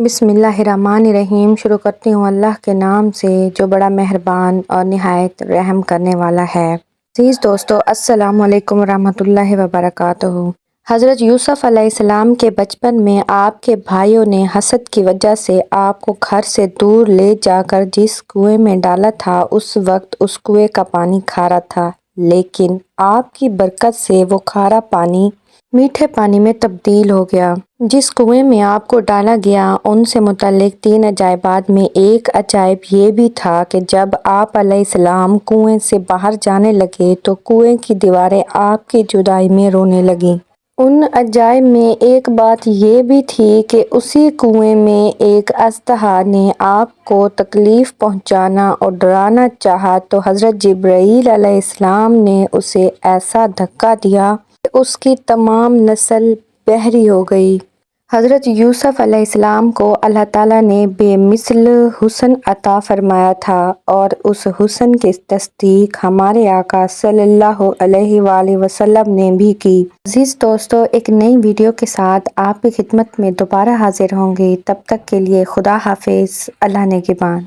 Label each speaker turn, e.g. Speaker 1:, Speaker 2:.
Speaker 1: بسم اللہ الرحمن الرحیم۔ شروع کرتی ہوں اللہ کے نام سے جو بڑا مہربان اور نہایت رحم کرنے والا ہے۔ عزیز دوستو، السلام علیکم ورحمۃ اللہ وبرکاتہ۔ حضرت یوسف علیہ السلام کے بچپن میں آپ کے بھائیوں نے حسد کی وجہ سے آپ کو گھر سے دور لے جا کر جس کنویں میں ڈالا تھا، اس وقت اس کنویں کا پانی کھارا تھا، لیکن آپ کی برکت سے وہ کھارا پانی میٹھے پانی میں تبدیل ہو گیا۔ جس کنویں میں آپ کو ڈالا گیا، ان سے متعلق 3 عجائبات میں ایک عجائب یہ بھی تھا کہ جب آپ علیہ السلام کنویں سے باہر جانے لگے تو کنویں کی دیواریں آپ کی جدائی میں رونے لگیں۔ ان عجائب میں ایک بات یہ بھی تھی کہ اسی کنویں میں ایک اژدہا نے آپ کو تکلیف پہنچانا اور ڈرانا چاہا تو حضرت جبرائیل علیہ السلام نے اسے ایسا دھکا دیا کہ اس کی تمام نسل بحری ہو گئی۔ حضرت یوسف علیہ السلام کو اللہ تعالیٰ نے بے مثل حسن عطا فرمایا تھا، اور اس حسن کی تصدیق ہمارے آقا صلی اللہ علیہ وآلہ وسلم نے بھی کی۔ عزیز دوستو، ایک نئی ویڈیو کے ساتھ آپ کی خدمت میں دوبارہ حاضر ہوں گے۔ تب تک کے لیے خدا حافظ، اللہ نگہبان۔